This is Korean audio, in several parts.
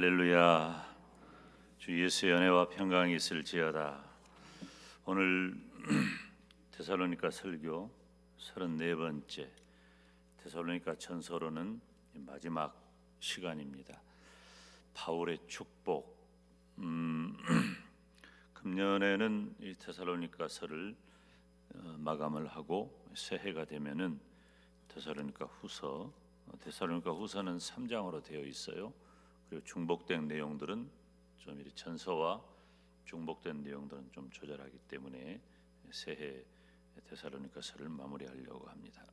할렐루야. 주 예수의 은혜와 평강이 있을지어다. 오늘 데살로니가 설교 34번째 데살로니가 전서로는 마지막 시간입니다. 바울의 축복. 금년에는 이 데살로니가서를 마감을 하고 새해가 되면은 데살로니가 후서는 3장으로 되어 있어요. 그리고 중복된 내용들은 좀 이렇게 전서와 중복된 내용들은 좀 조절하기 때문에 새해 데살로니가서를 마무리하려고 합니다.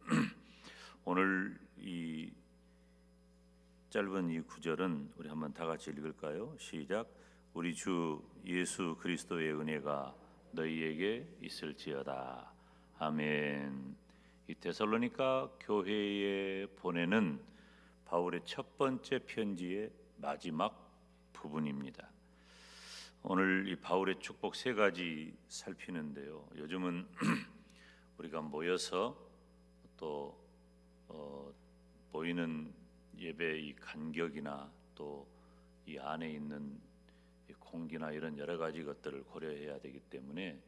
오늘 이 짧은 이 구절은 우리 한번 다 같이 읽을까요? 시작. 우리 주 예수 그리스도의 은혜가 너희에게 있을지어다. 아멘. 이 데살로니가 교회에 보내는 바울의 첫 번째 편지의 마지막 부분입니다. 오늘 이 바울의 축복 세 가지 살피는데요. 요즘은 우리가 모여서 또 보이는 예배 이 간격이나 또 이 안에 있는 이 공기나 이런 여러 가지 것들을 고려해야 되기 때문에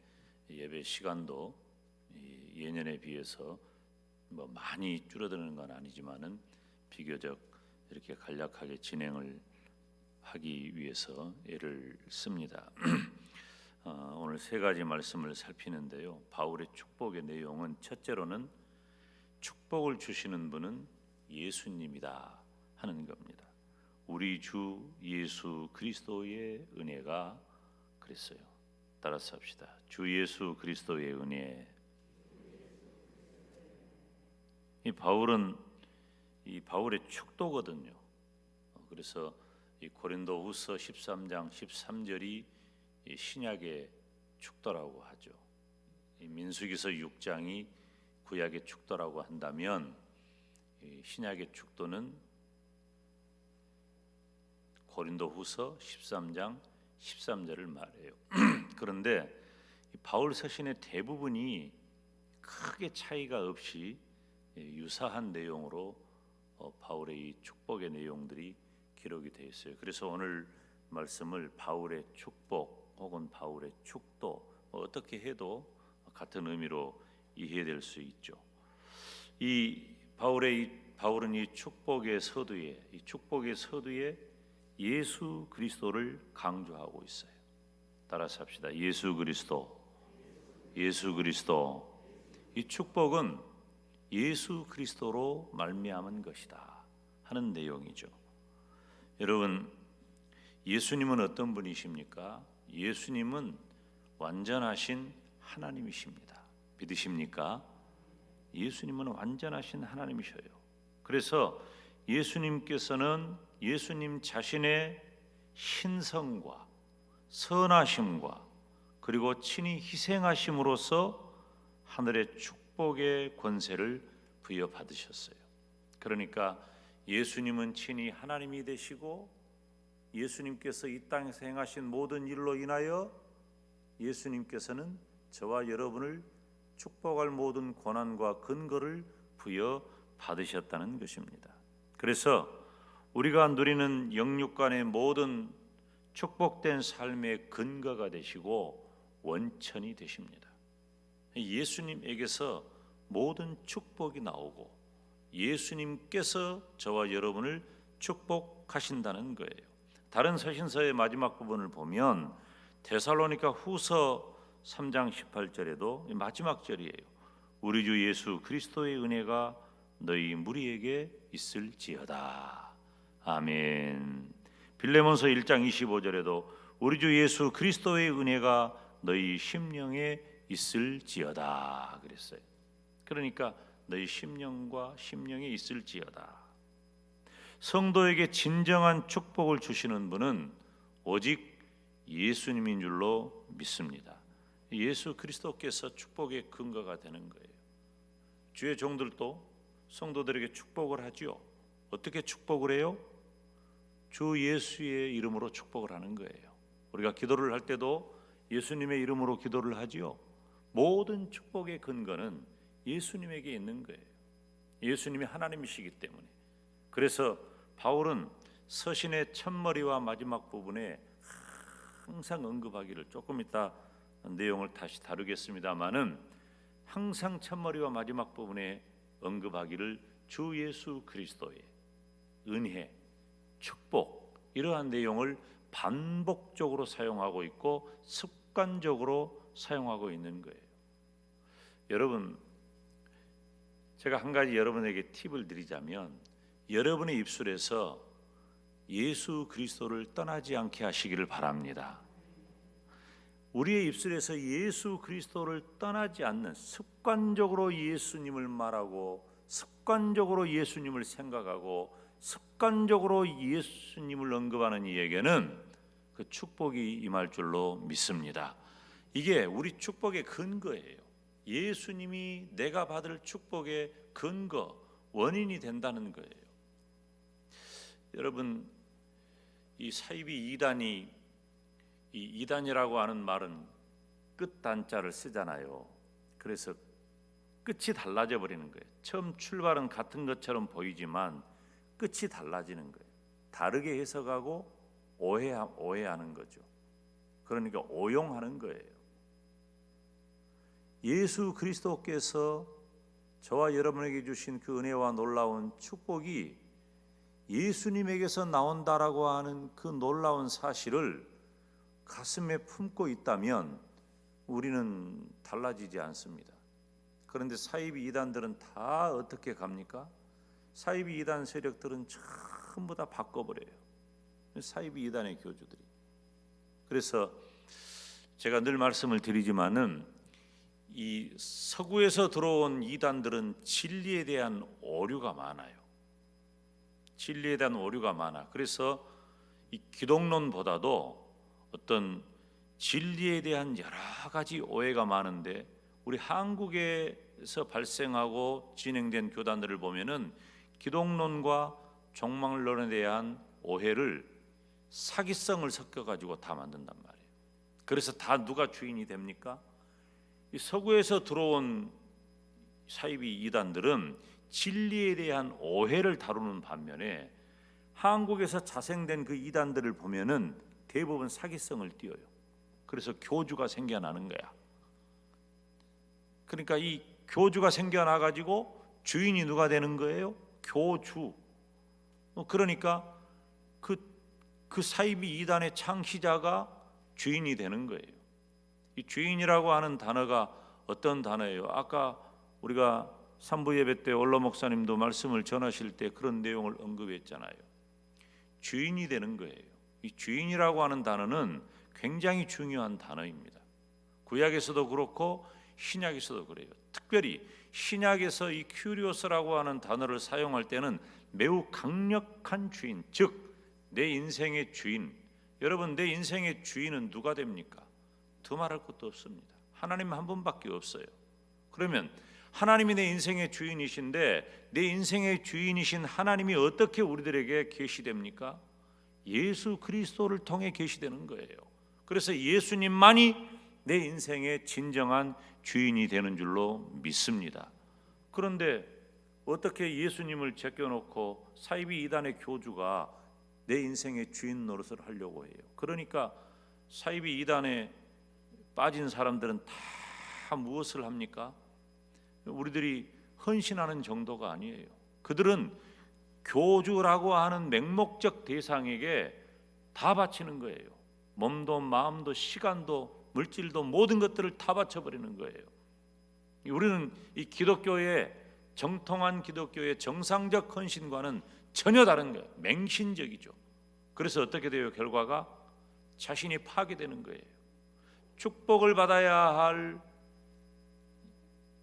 예배 시간도 예년에 비해서 뭐 많이 줄어드는 건 아니지만은 비교적 이렇게 간략하게 진행을 하기 위해서 애를 씁니다. 오늘 세 가지 말씀을 살피는데요. 바울의 축복의 내용은 첫째로는 축복을 주시는 분은 예수님이다 하는 겁니다. 우리 주 예수 그리스도의 은혜가 그랬어요. 따라서 합시다. 주 예수 그리스도의 은혜. 이 바울은 이 바울의 축도거든요. 그래서 이 고린도후서 13장 13절이 이 신약의 축도라고 하죠. 이 민수기서 6장이 구약의 축도라고 한다면 이 신약의 축도는 고린도후서 13장 13절을 말해요. 그런데 이 바울 서신의 대부분이 크게 차이가 없이 유사한 내용으로 바울의 이 축복의 내용들이 기록이 되어 있어요. 그래서 오늘 말씀을 바울의 축복 혹은 바울의 축도 어떻게 해도 같은 의미로 이해될 수 있죠. 이 바울은 이 축복의 서두에 예수 그리스도를 강조하고 있어요. 따라서 합시다. 예수 그리스도. 이 축복은 예수 그리스도로 말미암은 것이다 하는 내용이죠. 여러분, 예수님은 어떤 분이십니까? 예수님은 완전하신 하나님이십니다. 믿으십니까? 예수님은 완전하신 하나님이셔요. 그래서 예수님께서는 예수님 자신의 신성과 선하심과 그리고 친히 희생하심으로써 하늘의 축복의 권세를 부여받으셨어요. 그러니까 예수님은 친히 하나님이 되시고 예수님께서 이 땅에서 행하신 모든 일로 인하여 예수님께서는 저와 여러분을 축복할 모든 권한과 근거를 부여받으셨다는 것입니다. 그래서 우리가 누리는 영육간의 모든 축복된 삶의 근거가 되시고 원천이 되십니다. 예수님에게서 모든 축복이 나오고 예수님께서 저와 여러분을 축복하신다는 거예요. 다른 서신서의 마지막 부분을 보면 데살로니가 후서 3장 18절에도 마지막 절이에요. 우리 주 예수 그리스도의 은혜가 너희 무리에게 있을지어다. 아멘. 빌레몬서 1장 25절에도 우리 주 예수 그리스도의 은혜가 너희 심령에 있을지어다 그랬어요. 그러니까 너희 심령과 심령에 있을지어다. 성도에게 진정한 축복을 주시는 분은 오직 예수님인 줄로 믿습니다. 예수 그리스도께서 축복의 근거가 되는 거예요. 주의 종들도 성도들에게 축복을 하지요. 어떻게 축복을 해요? 주 예수의 이름으로 축복을 하는 거예요. 우리가 기도를 할 때도 예수님의 이름으로 기도를 하지요. 모든 축복의 근거는 예수님에게 있는 거예요. 예수님이 하나님이시기 때문에. 그래서 바울은 서신의 첫머리와 마지막 부분에 항상 언급하기를, 조금 이따 내용을 다시 다루겠습니다마는 항상 첫머리와 마지막 부분에 언급하기를 주 예수 그리스도의 은혜, 축복, 이러한 내용을 반복적으로 사용하고 있고 습관적으로 사용하고 있는 거예요. 여러분, 제가 한 가지 여러분에게 팁을 드리자면, 여러분의 입술에서 예수 그리스도를 떠나지 않게 하시기를 바랍니다. 우리의 입술에서 예수 그리스도를 떠나지 않는, 습관적으로 예수님을 말하고 습관적으로 예수님을 생각하고 습관적으로 예수님을 언급하는 이에게는 그 축복이 임할 줄로 믿습니다. 이게 우리 축복의 근거예요. 예수님이 내가 받을 축복의 근거, 원인이 된다는 거예요. 여러분, 이 사이비 이단이, 이 이단이라고 하는 말은 끝 단자를 쓰잖아요. 그래서 끝이 달라져 버리는 거예요. 처음 출발은 같은 것처럼 보이지만 끝이 달라지는 거예요. 다르게 해석하고 오해하는 거죠. 그러니까 오용하는 거예요. 예수 그리스도께서 저와 여러분에게 주신 그 은혜와 놀라운 축복이 예수님에게서 나온다라고 하는 그 놀라운 사실을 가슴에 품고 있다면 우리는 달라지지 않습니다. 그런데 사이비 이단들은 다 어떻게 갑니까? 사이비 이단 세력들은 전부 다 바꿔버려요. 사이비 이단의 교주들이. 그래서 제가 늘 말씀을 드리지만은 이 서구에서 들어온 이단들은 진리에 대한 오류가 많아요. 진리에 대한 오류가 많아. 그래서 이 기독론보다도 어떤 진리에 대한 여러 가지 오해가 많은데, 우리 한국에서 발생하고 진행된 교단들을 보면은 기독론과 종말론에 대한 오해를 사기성을 섞어가지고 다 만든단 말이에요. 그래서 다 누가 주인이 됩니까? 이 서구에서 들어온 사이비 이단들은 진리에 대한 오해를 다루는 반면에 한국에서 자생된 그 이단들을 보면은 대부분 사기성을 띄어요. 그래서 교주가 생겨나는 거야. 그러니까 이 교주가 생겨나 가지고 주인이 누가 되는 거예요? 교주. 그러니까 그 사이비 이단의 창시자가 주인이 되는 거예요. 이 주인이라고 하는 단어가 어떤 단어예요? 아까 우리가 3부 예배 때 원로 목사님도 말씀을 전하실 때 그런 내용을 언급했잖아요. 주인이 되는 거예요. 이 주인이라고 하는 단어는 굉장히 중요한 단어입니다. 구약에서도 그렇고 신약에서도 그래요. 특별히 신약에서 이 큐리오스라고 하는 단어를 사용할 때는 매우 강력한 주인, 즉 내 인생의 주인. 여러분, 내 인생의 주인은 누가 됩니까? 두말할 것도 없습니다. 하나님 한 분밖에 없어요. 그러면 하나님이 내 인생의 주인이신데, 내 인생의 주인이신 하나님이 어떻게 우리들에게 계시됩니까? 예수 그리스도를 통해 계시되는 거예요. 그래서 예수님만이 내 인생의 진정한 주인이 되는 줄로 믿습니다. 그런데 어떻게 예수님을 제껴놓고 사이비 이단의 교주가 내 인생의 주인 노릇을 하려고 해요? 그러니까 사이비 이단에 빠진 사람들은 다 무엇을 합니까? 우리들이 헌신하는 정도가 아니에요. 그들은 교주라고 하는 맹목적 대상에게 다 바치는 거예요. 몸도 마음도 시간도 물질도 모든 것들을 다 바쳐버리는 거예요. 우리는 이 기독교의 정통한 기독교의 정상적 헌신과는 전혀 다른 거예요. 맹신적이죠. 그래서 어떻게 돼요? 결과가 자신이 파괴되는 거예요. 축복을 받아야 할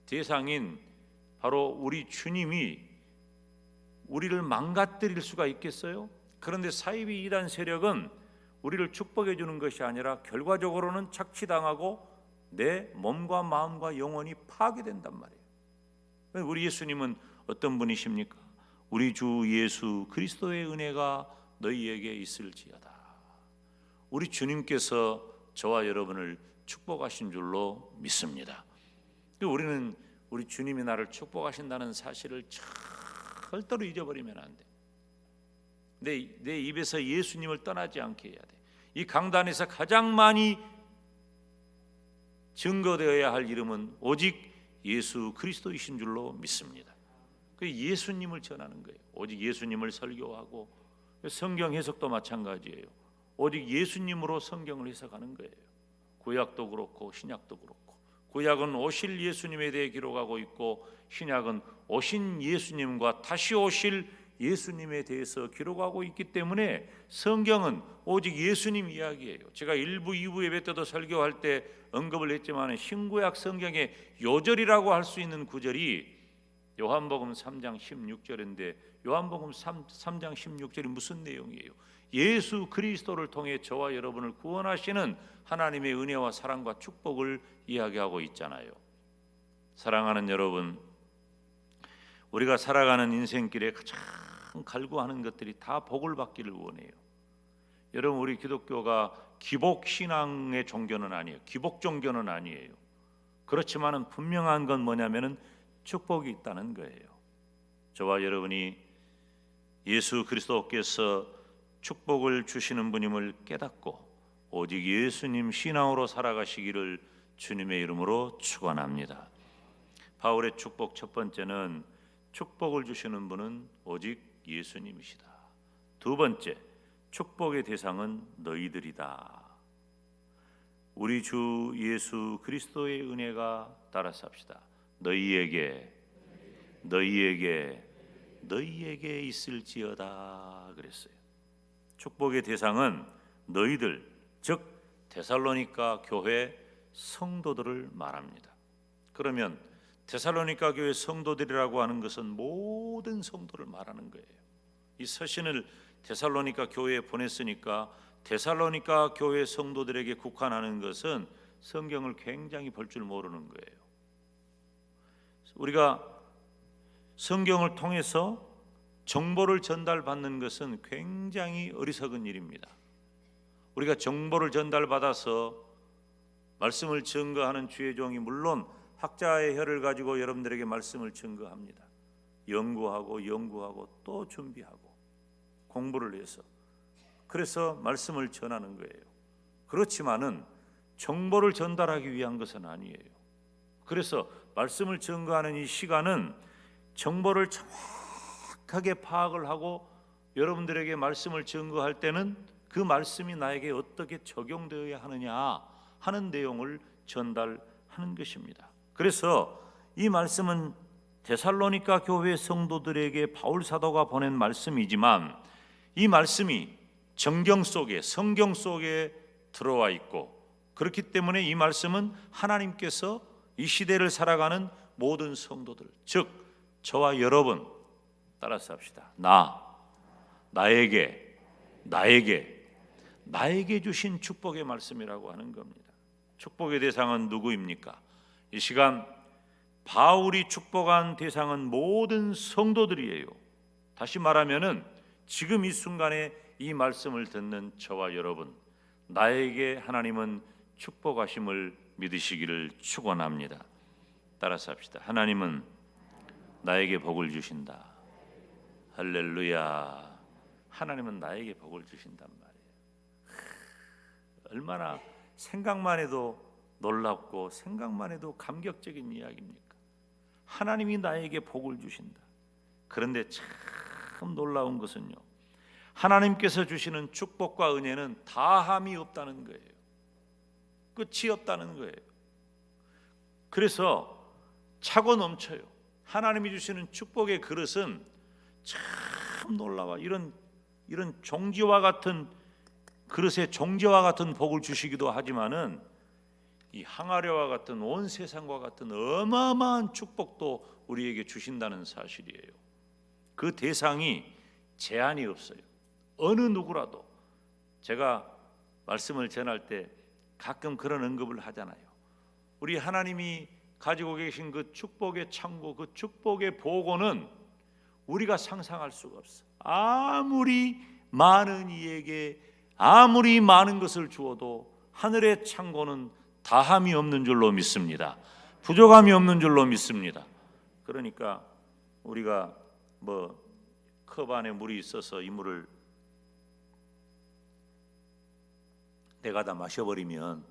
대상인 바로 우리 주님이 우리를 망가뜨릴 수가 있겠어요? 그런데 사이비 이단 세력은 우리를 축복해 주는 것이 아니라 결과적으로는 착취당하고 내 몸과 마음과 영혼이 파괴된단 말이에요. 우리 예수님은 어떤 분이십니까? 우리 주 예수 그리스도의 은혜가 너희에게 있을지어다. 우리 주님께서 저와 여러분을 축복하신 줄로 믿습니다. 우리는 우리 주님이 나를 축복하신다는 사실을 절대로 잊어버리면 안 돼. 내 입에서 예수님을 떠나지 않게 해야 돼. 이 강단에서 가장 많이 증거되어야 할 이름은 오직 예수 그리스도이신 줄로 믿습니다. 그 예수님을 전하는 거예요. 오직 예수님을 설교하고, 성경 해석도 마찬가지예요. 오직 예수님으로 성경을 해석하는 거예요. 구약도 그렇고 신약도 그렇고, 구약은 오실 예수님에 대해 기록하고 있고, 신약은 오신 예수님과 다시 오실 예수님에 대해서 기록하고 있기 때문에 성경은 오직 예수님 이야기예요. 제가 1부, 2부 예배 때도 설교할 때 언급을 했지만 신구약 성경의 요절이라고 할 수 있는 구절이 요한복음 3장 16절인데, 요한복음 3장 16절이 무슨 내용이에요? 예수 그리스도를 통해 저와 여러분을 구원하시는 하나님의 은혜와 사랑과 축복을 이야기하고 있잖아요. 사랑하는 여러분, 우리가 살아가는 인생길에 가장 갈구하는 것들이 다 복을 받기를 원해요. 여러분, 우리 기독교가 기복신앙의 종교는 아니에요. 기복 종교는 아니에요. 그렇지만은 분명한 건 뭐냐면은 축복이 있다는 거예요. 저와 여러분이 예수 그리스도께서 축복을 주시는 분임을 깨닫고 오직 예수님 신앙으로 살아가시기를 주님의 이름으로 축원합니다. 바울의 축복 첫 번째는 축복을 주시는 분은 오직 예수님이시다. 두 번째, 축복의 대상은 너희들이다. 우리 주 예수 그리스도의 은혜가 따라서 합시다. 너희에게 있을지어다 그랬어요. 축복의 대상은 너희들, 즉 데살로니가 교회 성도들을 말합니다. 그러면 데살로니가 교회 성도들이라고 하는 것은 모든 성도를 말하는 거예요. 이 서신을 데살로니가 교회에 보냈으니까 데살로니가 교회 성도들에게 국한하는 것은 성경을 굉장히 볼 줄 모르는 거예요. 우리가 성경을 통해서 정보를 전달받는 것은 굉장히 어리석은 일입니다. 우리가 정보를 전달받아서 말씀을 증거하는 주의 종이 물론 학자의 혀를 가지고 여러분들에게 말씀을 증거합니다. 연구하고 또 준비하고 공부를 해서, 그래서 말씀을 전하는 거예요. 그렇지만은 정보를 전달하기 위한 것은 아니에요. 그래서 말씀을 증거하는 이 시간은 정보를 정확하게 파악을 하고 여러분들에게 말씀을 증거할 때는 그 말씀이 나에게 어떻게 적용되어야 하느냐 하는 내용을 전달하는 것입니다. 그래서 이 말씀은 데살로니가 교회 성도들에게 바울 사도가 보낸 말씀이지만 이 말씀이 정경 속에, 성경 속에 들어와 있고, 그렇기 때문에 이 말씀은 하나님께서 이 시대를 살아가는 모든 성도들, 즉 저와 여러분, 따라서 합시다. 나에게 주신 축복의 말씀이라고 하는 겁니다. 축복의 대상은 누구입니까? 이 시간 바울이 축복한 대상은 모든 성도들이에요. 다시 말하면은 지금 이 순간에 이 말씀을 듣는 저와 여러분, 나에게 하나님은 축복하심을 믿으시기를 축원합니다. 따라서 합시다. 하나님은 나에게 복을 주신다. 할렐루야. 하나님은 나에게 복을 주신단 말이에요. 얼마나 생각만 해도 놀랍고 생각만 해도 감격적인 이야기입니까? 하나님이 나에게 복을 주신다. 그런데 참 놀라운 것은요, 하나님께서 주시는 축복과 은혜는 다함이 없다는 거예요. 끝이 없다는 거예요. 그래서 차고 넘쳐요. 하나님이 주시는 축복의 그릇은 참 놀라워. 이런 종지와 같은 그릇에 종지와 같은 복을 주시기도 하지만은 이 항아리와 같은 온 세상과 같은 어마어마한 축복도 우리에게 주신다는 사실이에요. 그 대상이 제한이 없어요. 어느 누구라도. 제가 말씀을 전할 때 가끔 그런 언급을 하잖아요. 우리 하나님이 가지고 계신 그 축복의 창고, 그 축복의 보고는 우리가 상상할 수가 없어. 아무리 많은 이에게 아무리 많은 것을 주어도 하늘의 창고는 다함이 없는 줄로 믿습니다. 부족함이 없는 줄로 믿습니다. 그러니까 우리가 컵 안에 물이 있어서 이 물을 내가 다 마셔버리면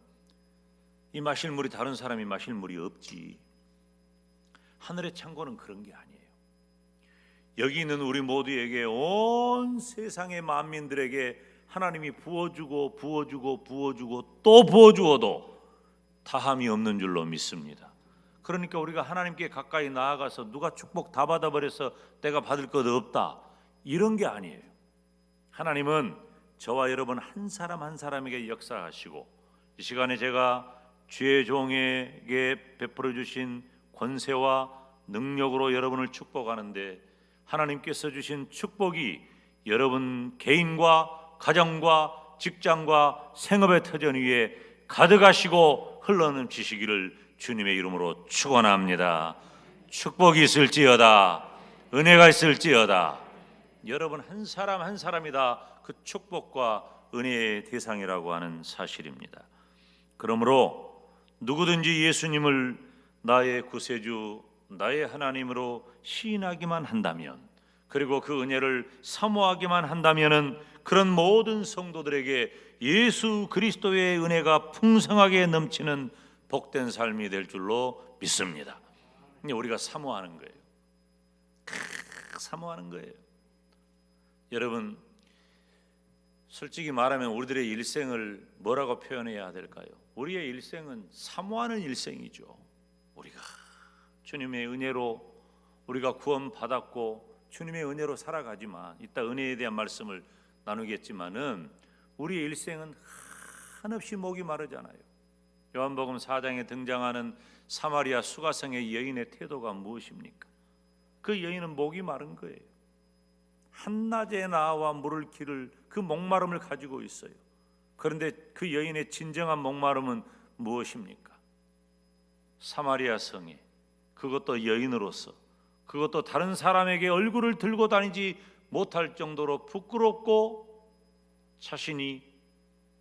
이 마실 물이 다른 사람이 마실 물이 없지. 하늘의 창고는 그런 게 아니에요. 여기 있는 우리 모두에게, 온 세상의 만민들에게 하나님이 부어주고 부어주고 부어주고 또 부어주어도 다함이 없는 줄로 믿습니다. 그러니까 우리가 하나님께 가까이 나아가서 누가 축복 다 받아버려서 내가 받을 것 없다, 이런 게 아니에요. 하나님은 저와 여러분 한 사람 한 사람에게 역사하시고, 이 시간에 제가 주의 종에게 베풀어 주신 권세와 능력으로 여러분을 축복하는데, 하나님께서 주신 축복이 여러분 개인과 가정과 직장과 생업의 터전 위에 가득하시고 흘러넘치시기를 주님의 이름으로 축원합니다. 축복이 있을지어다, 은혜가 있을지어다. 여러분 한 사람 한 사람이 다 그 축복과 은혜의 대상이라고 하는 사실입니다. 그러므로 누구든지 예수님을 나의 구세주, 나의 하나님으로 시인하기만 한다면, 그리고 그 은혜를 사모하기만 한다면은 그런 모든 성도들에게 예수 그리스도의 은혜가 풍성하게 넘치는 복된 삶이 될 줄로 믿습니다. 우리가 사모하는 거예요. 사모하는 거예요. 여러분, 솔직히 말하면 우리들의 일생을 뭐라고 표현해야 될까요? 우리의 일생은 사모하는 일생이죠. 우리가 주님의 은혜로 우리가 구원받았고 주님의 은혜로 살아가지만, 이따 은혜에 대한 말씀을 나누겠지만은 우리의 일생은 한없이 목이 마르잖아요. 요한복음 4장에 등장하는 사마리아 수가성의 여인의 태도가 무엇입니까? 그 여인은 목이 마른 거예요. 한낮에 나와 물을 기를 그 목마름을 가지고 있어요. 그런데 그 여인의 진정한 목마름은 무엇입니까? 사마리아 성에, 그것도 여인으로서, 그것도 다른 사람에게 얼굴을 들고 다니지 못할 정도로 부끄럽고 자신이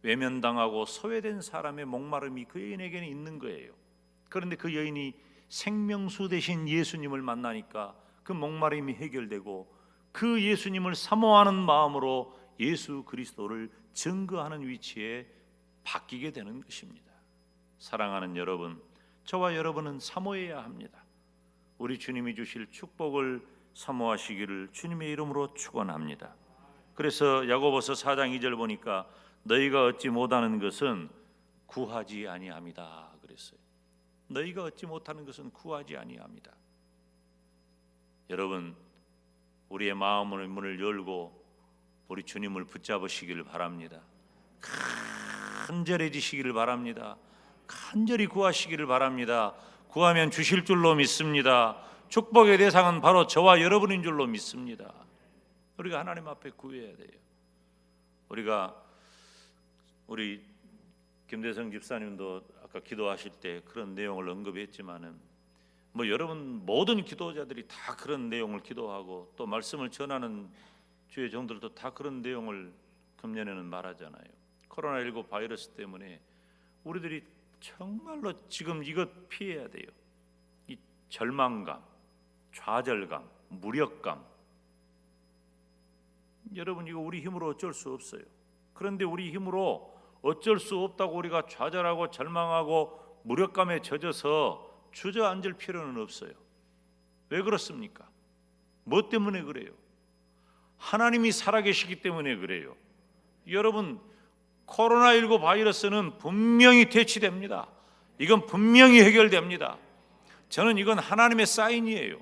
외면당하고 소외된 사람의 목마름이 그 여인에게는 있는 거예요. 그런데 그 여인이 생명수 되신 예수님을 만나니까 그 목마름이 해결되고, 그 예수님을 사모하는 마음으로 예수 그리스도를 증거하는 위치에 바뀌게 되는 것입니다. 사랑하는 여러분, 저와 여러분은 사모해야 합니다. 우리 주님이 주실 축복을 사모하시기를 주님의 이름으로 축원합니다. 그래서 야고보서 4장 2절 보니까 너희가 얻지 못하는 것은 구하지 아니함이다 그랬어요. 너희가 얻지 못하는 것은 구하지 아니함이다. 여러분, 우리의 마음의 문을 열고 우리 주님을 붙잡으시기를 바랍니다. 간절해지시기를 바랍니다. 간절히 구하시기를 바랍니다. 구하면 주실 줄로 믿습니다. 축복의 대상은 바로 저와 여러분인 줄로 믿습니다. 우리가 하나님 앞에 구해야 돼요. 우리 김대성 집사님도 아까 기도하실 때 그런 내용을 언급했지만은, 여러분 모든 기도자들이 다 그런 내용을 기도하고 또 말씀을 전하는 주의 종들도 다 그런 내용을 금년에는 말하잖아요. 코로나19 바이러스 때문에 우리들이 정말로 지금 이것 피해야 돼요. 이 절망감, 좌절감, 무력감. 여러분, 이거 우리 힘으로 어쩔 수 없어요. 그런데 우리 힘으로 어쩔 수 없다고 우리가 좌절하고 절망하고 무력감에 젖어서 주저앉을 필요는 없어요. 왜 그렇습니까? 뭐 때문에 그래요? 하나님이 살아계시기 때문에 그래요. 여러분, 코로나19 바이러스는 분명히 퇴치됩니다. 이건 분명히 해결됩니다. 저는 이건 하나님의 사인이에요.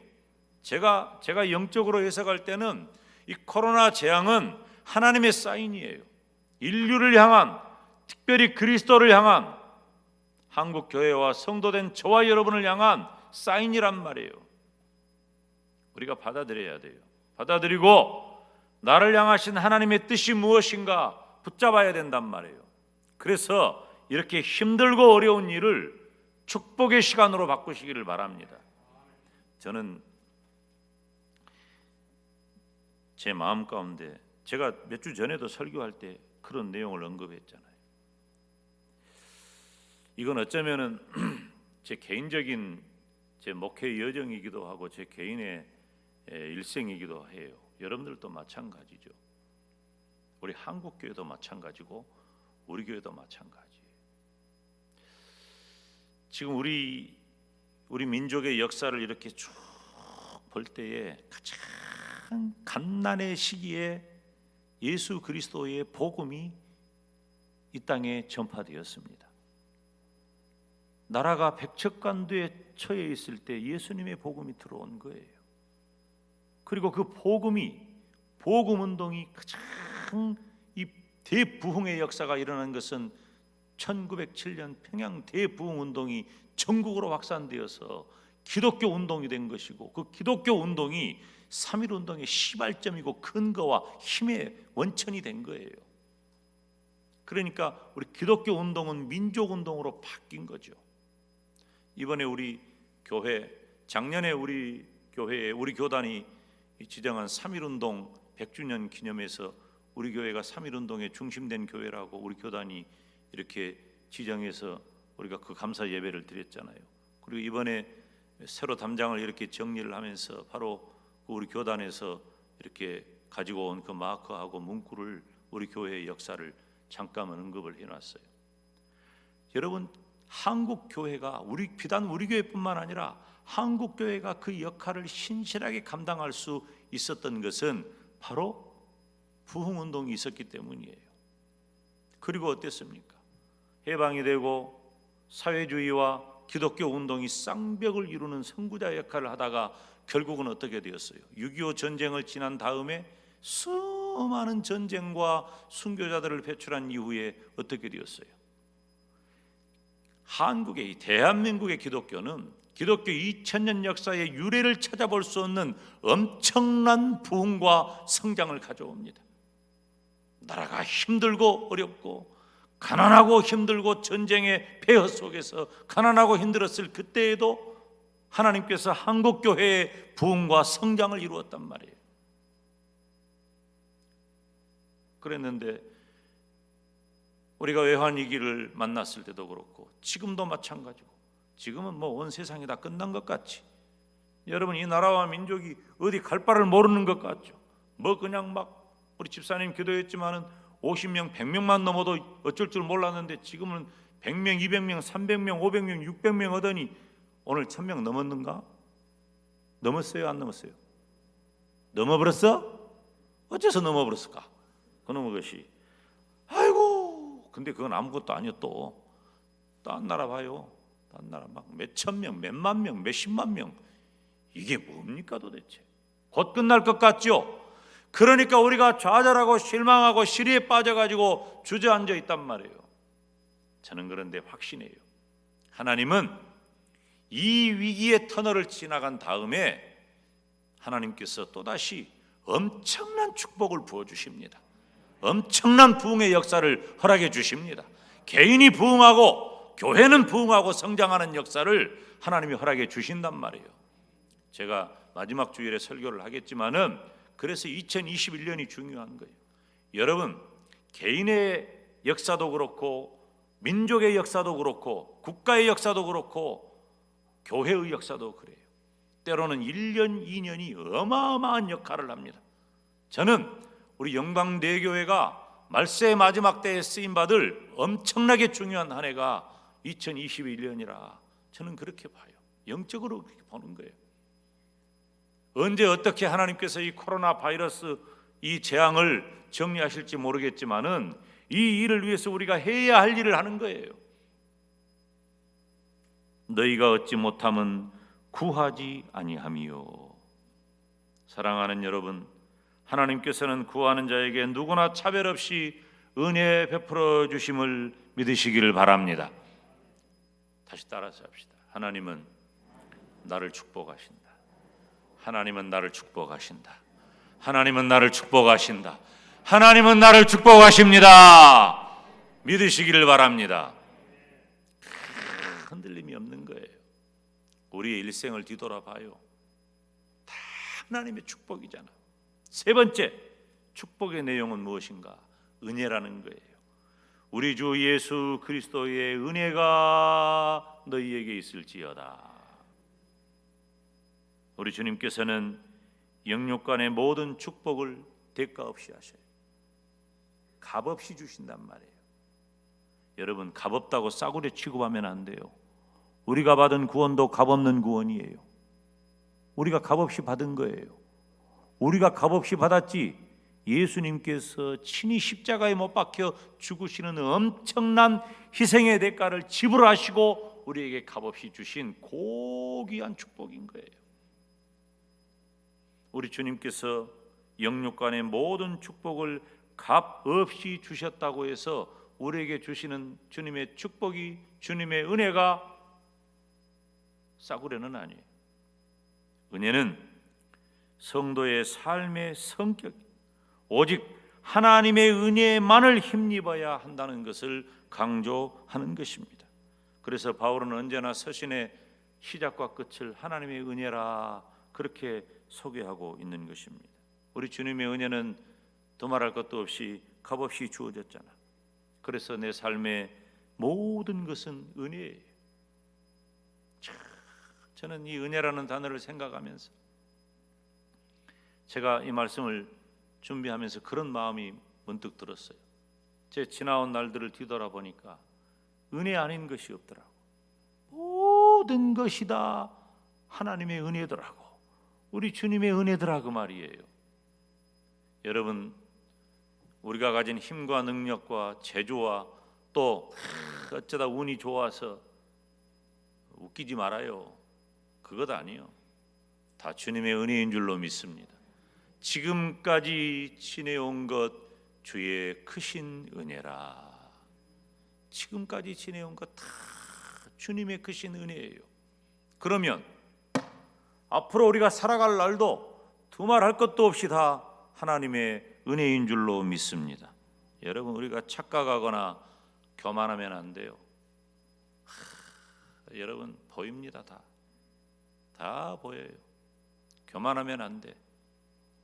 제가 영적으로 해석할 때는 이 코로나 재앙은 하나님의 사인이에요. 인류를 향한, 특별히 그리스도를 향한, 한국 교회와 성도된 저와 여러분을 향한 사인이란 말이에요. 우리가 받아들여야 돼요. 받아들이고 나를 향하신 하나님의 뜻이 무엇인가 붙잡아야 된단 말이에요. 그래서 이렇게 힘들고 어려운 일을 축복의 시간으로 바꾸시기를 바랍니다. 저는 제 마음 가운데, 제가 몇 주 전에도 설교할 때 그런 내용을 언급했잖아요. 이건 어쩌면은 제 개인적인 제 목회 여정이기도 하고 제 개인의 일생이기도 해요. 여러분들도 마찬가지죠. 우리 한국교회도 마찬가지고 우리 교회도 마찬가지. 지금 우리 민족의 역사를 이렇게 쭉 볼 때에 가장 갓난의 시기에 예수 그리스도의 복음이 이 땅에 전파되었습니다. 나라가 백척간두에 처해 있을 때 예수님의 복음이 들어온 거예요. 그리고 그 복음 운동이 가장 이 대부흥의 역사가 일어난 것은 1907년 평양 대부흥 운동이 전국으로 확산되어서 기독교 운동이 된 것이고, 그 기독교 운동이 3.1 운동의 시발점이고 근거와 힘의 원천이 된 거예요. 그러니까 우리 기독교 운동은 민족 운동으로 바뀐 거죠. 이번에 우리 교회, 작년에 우리 교회에 우리 교단이 지정한 3.1 운동 100주년 기념해서 우리 교회가 3.1 운동에 중심된 교회라고 우리 교단이 이렇게 지정해서 우리가 그 감사 예배를 드렸잖아요. 그리고 이번에 새로 담장을 이렇게 정리를 하면서 바로 우리 교단에서 이렇게 가지고 온 그 마커하고 문구를 우리 교회의 역사를 잠깐 언급을 해놨어요. 여러분, 한국 교회가 비단 우리 교회뿐만 아니라 한국 교회가 그 역할을 신실하게 감당할 수 있었던 것은 바로 부흥 운동이 있었기 때문이에요. 그리고 어땠습니까? 해방이 되고 사회주의와 기독교 운동이 쌍벽을 이루는 선구자 역할을 하다가 결국은 어떻게 되었어요? 6.25 전쟁을 지난 다음에 수많은 전쟁과 순교자들을 배출한 이후에 어떻게 되었어요? 한국의 대한민국의 기독교는 기독교 2000년 역사의 유래를 찾아볼 수 없는 엄청난 부흥과 성장을 가져옵니다. 나라가 힘들고 어렵고 가난하고 힘들고 전쟁의 폐허 속에서 가난하고 힘들었을 그때에도 하나님께서 한국교회의 부흥과 성장을 이루었단 말이에요. 그랬는데 우리가 외환위기를 만났을 때도 그렇고 지금도 마찬가지고, 지금은 뭐 온 세상이 다 끝난 것 같이, 여러분 이 나라와 민족이 어디 갈 바를 모르는 것 같죠. 뭐 그냥 막 우리 집사님 기도했지만은 50명, 100명만 넘어도 어쩔 줄 몰랐는데 지금은 100명, 200명, 300명, 500명, 600명 하더니 오늘 1000명 넘었는가? 넘었어요? 안 넘었어요? 넘어버렸어? 어째서 넘어버렸을까? 그놈의 것이. 아이고, 근데 그건 아무것도 아니었또. 딴 나라 봐요. 딴 나라 막 몇천 명, 몇만 명, 몇십만 명. 이게 뭡니까 도대체? 곧 끝날 것 같죠? 그러니까 우리가 좌절하고 실망하고 시리에 빠져가지고 주저앉아 있단 말이에요. 저는 그런데 확신해요. 하나님은 이 위기의 터널을 지나간 다음에 하나님께서 또다시 엄청난 축복을 부어주십니다. 엄청난 부흥의 역사를 허락해 주십니다. 개인이 부흥하고 교회는 부흥하고 성장하는 역사를 하나님이 허락해 주신단 말이에요. 제가 마지막 주일에 설교를 하겠지만은 그래서 2021년이 중요한 거예요. 여러분, 개인의 역사도 그렇고 민족의 역사도 그렇고 국가의 역사도 그렇고 교회의 역사도 그래요. 때로는 1년, 2년이 어마어마한 역할을 합니다. 저는 우리 영광대교회가 말세의 마지막 때에 쓰임받을 엄청나게 중요한 한 해가 2021년이라 저는 그렇게 봐요. 영적으로 그렇게 보는 거예요. 언제 어떻게 하나님께서 이 코로나 바이러스 이 재앙을 정리하실지 모르겠지만은 이 일을 위해서 우리가 해야 할 일을 하는 거예요. 너희가 얻지 못함은 구하지 아니함이요. 사랑하는 여러분, 하나님께서는 구하는 자에게 누구나 차별 없이 은혜 베풀어 주심을 믿으시기를 바랍니다. 다시 따라서 합시다. 하나님은 나를 축복하신다. 하나님은 나를 축복하신다. 하나님은 나를 축복하신다. 하나님은 나를 축복하십니다. 믿으시기를 바랍니다. 흔들림이 없는 거예요. 우리의 일생을 뒤돌아봐요. 다 하나님의 축복이잖아. 세 번째, 축복의 내용은 무엇인가? 은혜라는 거예요. 우리 주 예수 그리스도의 은혜가 너희에게 있을지어다. 우리 주님께서는 영육간의 모든 축복을 대가 없이 하셔요. 값 없이 주신단 말이에요. 여러분, 값없다고 싸구려 취급하면 안 돼요. 우리가 받은 구원도 값없는 구원이에요. 우리가 값없이 받은 거예요. 우리가 값없이 받았지, 예수님께서 친히 십자가에 못 박혀 죽으시는 엄청난 희생의 대가를 지불하시고 우리에게 값없이 주신 고귀한 축복인 거예요. 우리 주님께서 영육간의 모든 축복을 값없이 주셨다고 해서 우리에게 주시는 주님의 축복이, 주님의 은혜가 싸구려는 아니에요. 은혜는 성도의 삶의 성격, 오직 하나님의 은혜만을 힘입어야 한다는 것을 강조하는 것입니다. 그래서 바울은 언제나 서신의 시작과 끝을 하나님의 은혜라 그렇게 소개하고 있는 것입니다. 우리 주님의 은혜는 두말할 것도 없이 값없이 주어졌잖아. 그래서 내 삶의 모든 것은 은혜예요. 저는 이 은혜라는 단어를 생각하면서 제가 이 말씀을 준비하면서 그런 마음이 문득 들었어요. 제 지나온 날들을 뒤돌아보니까 은혜 아닌 것이 없더라고. 모든 것이 다 하나님의 은혜더라고. 우리 주님의 은혜더라고 말이에요. 여러분, 우리가 가진 힘과 능력과 재주와 또 어쩌다 운이 좋아서 웃기지 말아요. 그것 아니에요. 다 주님의 은혜인 줄로 믿습니다. 지금까지 지내온 것 주의 크신 은혜라. 지금까지 지내온 것 다 주님의 크신 은혜예요. 그러면 앞으로 우리가 살아갈 날도 두말할 것도 없이 다 하나님의 은혜인 줄로 믿습니다. 여러분, 우리가 착각하거나 교만하면 안 돼요. 여러분, 보입니다. 다 보여요. 교만하면 안 돼.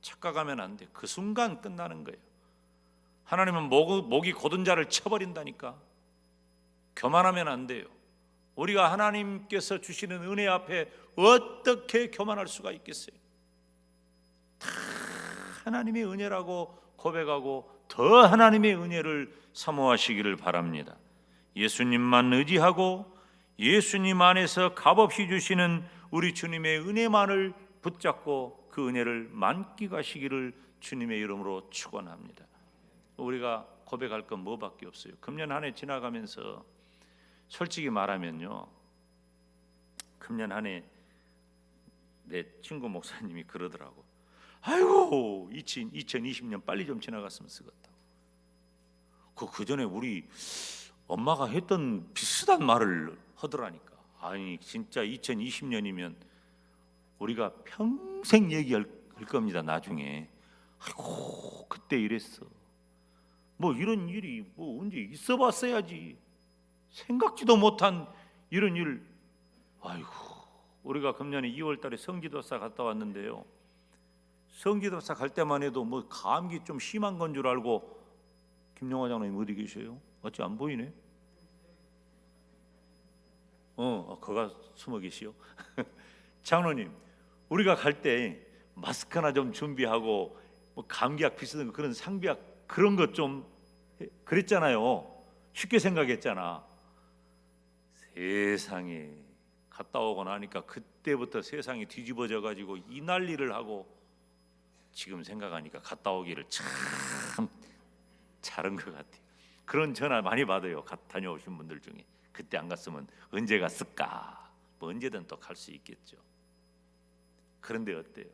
착각하면 안 돼. 그 순간 끝나는 거예요. 하나님은 목이 곧은 자를 쳐버린다니까. 교만하면 안 돼요. 우리가 하나님께서 주시는 은혜 앞에 어떻게 교만할 수가 있겠어요? 다 하나님의 은혜라고 고백하고 더 하나님의 은혜를 사모하시기를 바랍니다. 예수님만 의지하고 예수님 안에서 값없이 주시는 우리 주님의 은혜만을 붙잡고 그 은혜를 만끽하시기를 주님의 이름으로 축원합니다. 우리가 고백할 건 뭐밖에 없어요. 금년 한 해 지나가면서 솔직히 말하면요, 금년 한 해 내 친구 목사님이 그러더라고. 아이고, 2020년 빨리 좀 지나갔으면 쓰겠다. 그 전에 우리 엄마가 했던 비슷한 말을 하더라니까. 아니, 진짜 2020년이면 우리가 평생 얘기할 겁니다. 나중에. 아이고, 그때 이랬어. 뭐 이런 일이 뭐 언제 있어봤어야지. 생각지도 못한 이런 일. 아이고, 우리가 금년에 2월달에 성지도사 갔다 왔는데요. 성지도사 갈 때만 해도 뭐 감기 좀 심한 건 줄 알고. 김영화 장로님 어디 계세요? 어찌 안 보이네? 거가 숨어 계시오. 장로님, 우리가 갈 때 마스크나 좀 준비하고 뭐 감기약 비슷한 거, 그런 상비약 그런 것 좀 그랬잖아요. 쉽게 생각했잖아. 세상에 갔다 오고 나니까 그때부터 세상이 뒤집어져 가지고 이 난리를 하고, 지금 생각하니까 갔다 오기를 참 잘한 것 같아요. 그런 전화 많이 받아요. 다녀오신 분들 중에. 그때 안 갔으면 언제 갔을까? 뭐 언제든 또 갈 수 있겠죠. 그런데 어때요?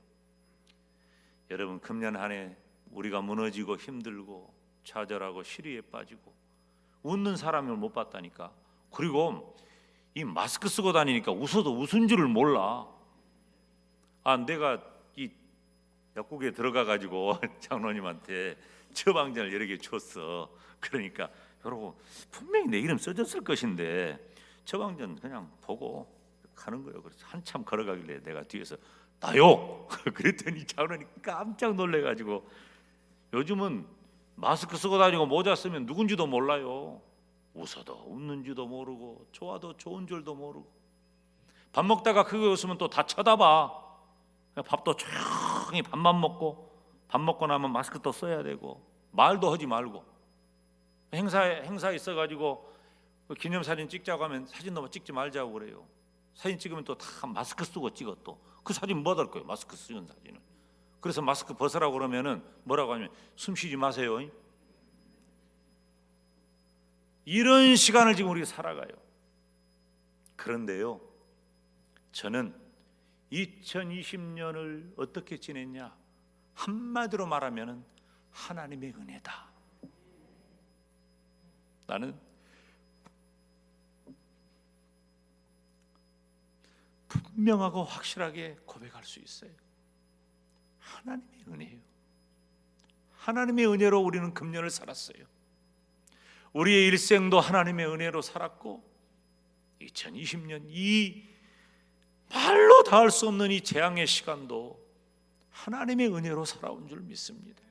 여러분, 금년 한 해 우리가 무너지고 힘들고 좌절하고 시리에 빠지고 웃는 사람을 못 봤다니까. 그리고 이 마스크 쓰고 다니니까 웃어도 웃은 줄을 몰라. 내가 이 약국에 들어가 가지고 장로님한테 처방전을 여러 개 줬어. 그러니까 여러분, 분명히 내 이름 써졌을 것인데 처방전 그냥 보고 가는 거예요. 그래서 한참 걸어가길래 내가 뒤에서 나요. 그랬더니 장로님 깜짝 놀래가지고, 요즘은 마스크 쓰고 다니고 모자 쓰면 누군지도 몰라요. 웃어도 웃는지도 모르고 좋아도 좋은 줄도 모르고, 밥 먹다가 그거 웃으면 또 다 쳐다봐. 밥도 조용히 밥만 먹고, 밥 먹고 나면 마스크 또 써야 되고, 말도 하지 말고, 행사 있어가지고 기념사진 찍자고 하면 사진 너무 찍지 말자고 그래요. 사진 찍으면 또 다 마스크 쓰고 찍어. 또 그 사진 뭐 할 거예요? 마스크 쓰는 사진을. 그래서 마스크 벗으라고 그러면은 뭐라고 하냐면 숨 쉬지 마세요. 이런 시간을 지금 우리가 살아가요. 그런데요, 저는 2020년을 어떻게 지냈냐? 한마디로 말하면 하나님의 은혜다. 나는 분명하고 확실하게 고백할 수 있어요. 하나님의 은혜예요. 하나님의 은혜로 우리는 금년을 살았어요. 우리의 일생도 하나님의 은혜로 살았고 2020년 이 말로 닿을 수 없는 이 재앙의 시간도 하나님의 은혜로 살아온 줄 믿습니다.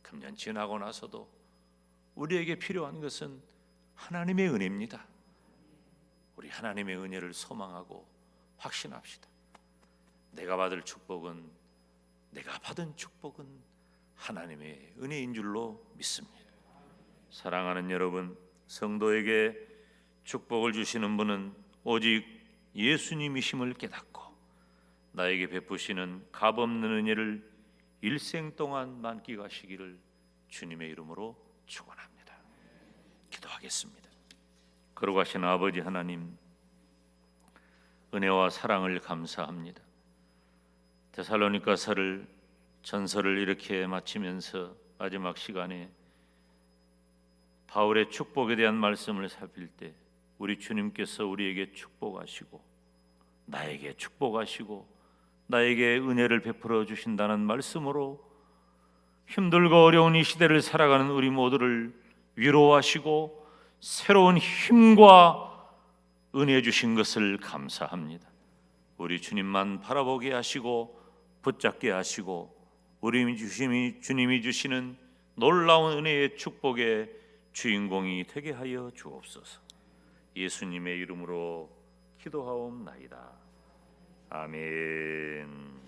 금년 지나고 나서도 우리에게 필요한 것은 하나님의 은혜입니다. 우리 하나님의 은혜를 소망하고 확신합시다. 내가 받은 축복은 하나님의 은혜인 줄로 믿습니다. 사랑하는 여러분, 성도에게 축복을 주시는 분은 오직 예수님이심을 깨닫고 나에게 베푸시는 값없는 은혜를 일생 동안 만끽하시기를 주님의 이름으로 축원합니다. 기도하겠습니다. 거룩하신 아버지 하나님, 은혜와 사랑을 감사합니다. 데살로니가서를 전서를 이렇게 마치면서 마지막 시간에 바울의 축복에 대한 말씀을 살필 때 우리 주님께서 우리에게 축복하시고 나에게 축복하시고 나에게 은혜를 베풀어 주신다는 말씀으로 힘들고 어려운 이 시대를 살아가는 우리 모두를 위로하시고 새로운 힘과 은혜 주신 것을 감사합니다. 우리 주님만 바라보게 하시고 붙잡게 하시고 우리 주님이 주시는 놀라운 은혜의 축복의 주인공이 되게 하여 주옵소서. 예수님의 이름으로 기도하옵나이다. 아멘.